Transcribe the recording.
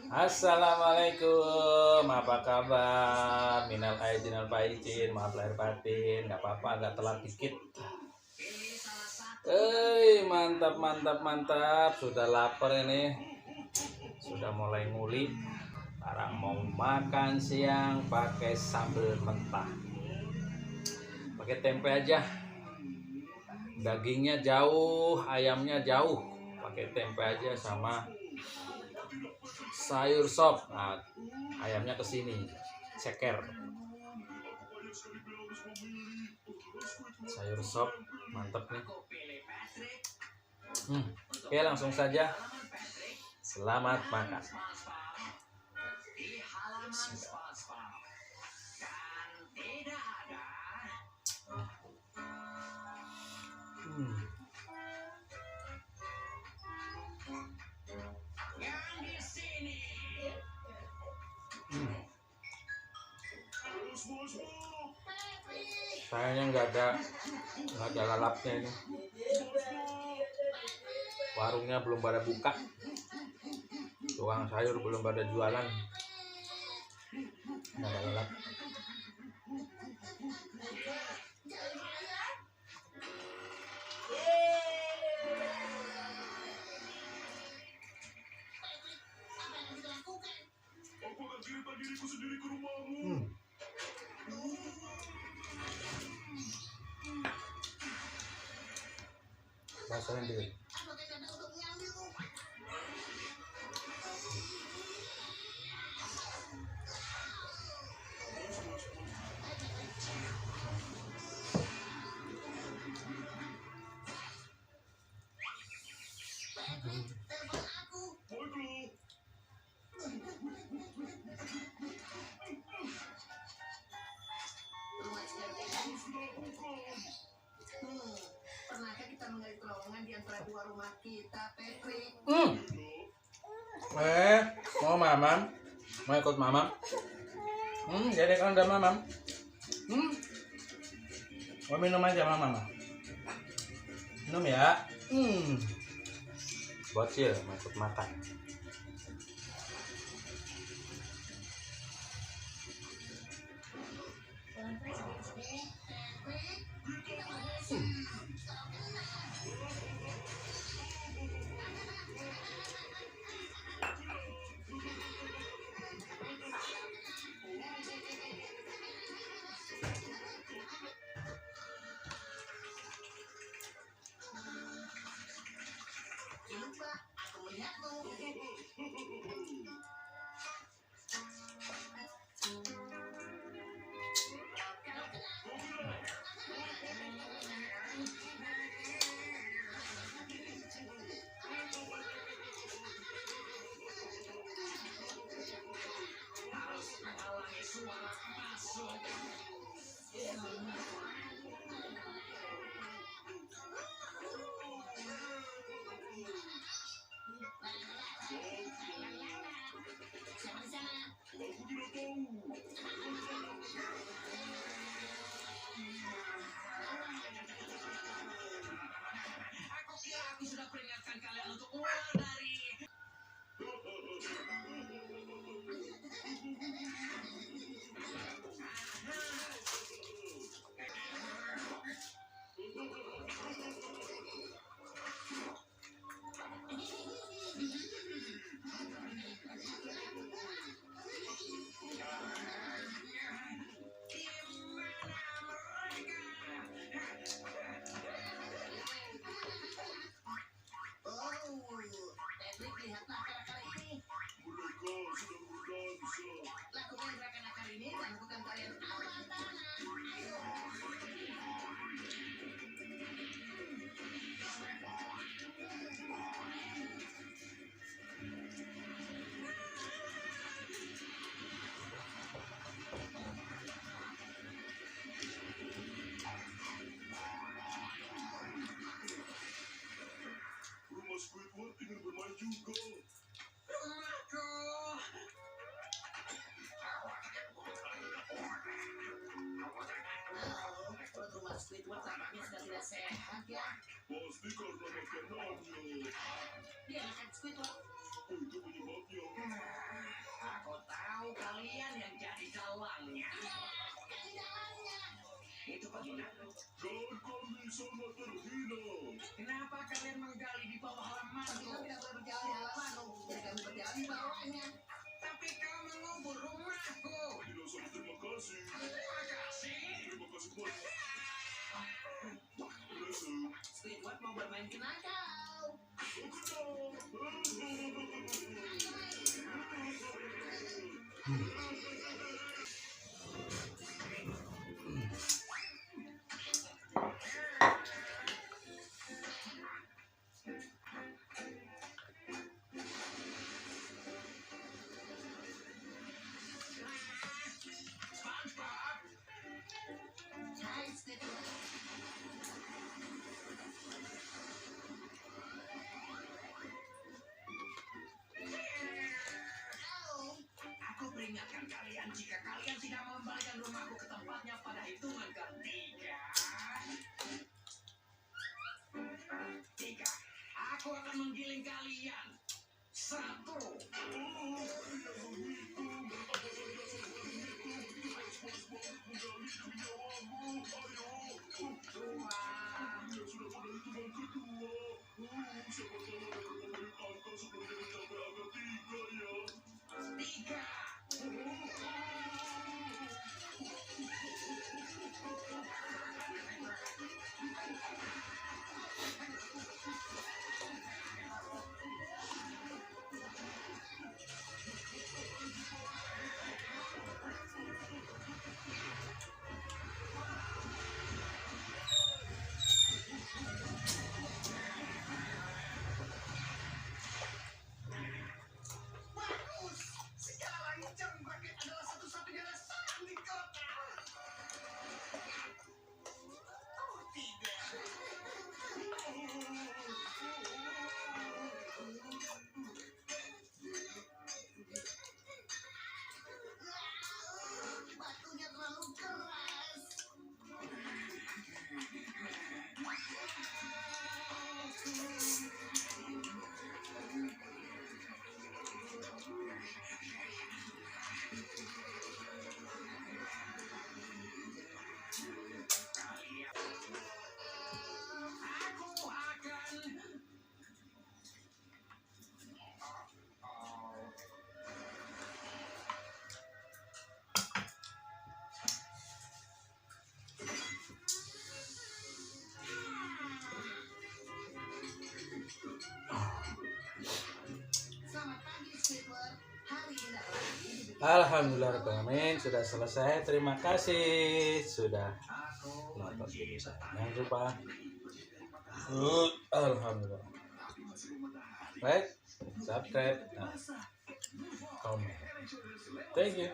Assalamualaikum, apa kabar? Minal aidin wal faizin, maaf lahir batin, nggak apa-apa, nggak telat dikit. Mantap, mantap, mantap. Sudah lapar ini, sudah mulai nguli. Sekarang mau makan siang pakai sambal mentah, pakai tempe aja. Dagingnya jauh, ayamnya jauh, pakai tempe aja sama sayur sop. Nah, ayamnya kesini, ceker. Sayur sop, mantep nih. Oke, langsung saja. Selamat makan. Sayangnya nggak ada lalapnya ini. Warungnya belum pada buka, tukang sayur belum pada jualan, nggak ada lalap. Rasanya dikit. Pernahkah kita menggali terowongan di antara dua rumah kita, Petri? Mau mamam? Mau ikut mamam? Jadi kan udah mamam. Mau minum aja mama. Minum ya. Bocil mau ikut makan. Lupa, aku melihatmu. Siapa di sana? Aku kira aku sudah peringatkan kalian untuk keluar dari. Patrick, lihatlah akar-akar ini. Mereka sedang berdansa. Lakukan gerakan akar ini dan lakukan tarian awan tanah. Rumah Squidward ingin bermain juga. Rumahku. Perut rumah Squidward tampaknya sudah tidak sehat ya. Pasti karena makanannya. Dia makan Squidward. Itu penyebabnya. Dan kami sangat terhina. Kenapa kalian menggali di bawah halamanku? Kita tidak boleh berjalan di halamanmu. Jadi kami berjalan di bawahnya. Tapi kau mengubur rumahku. Tidak usah berterima kasih. Terima kasih. Terima kasih banyak. Rasa. Squidward mau bermain kenakal. Hai, Squidward. Aku peringatkan kalian, jika kalian tidak mengembalikan rumahku ke tempatnya pada hitungan ketiga, aku akan menggiling kalian. 1. Dua. Tiga. Bagus. Segala hijau bangkit adalah satu-satunya rasa di kota. Oh, tidak. Batunya terlalu keras. Aku akan. Selamat pagi, Squidward. Hari ini Alhamdulillah sudah selesai. Terima kasih sudah nonton video saya. Jangan lupa. Alhamdulillah. Like, subscribe, comment. Thank you.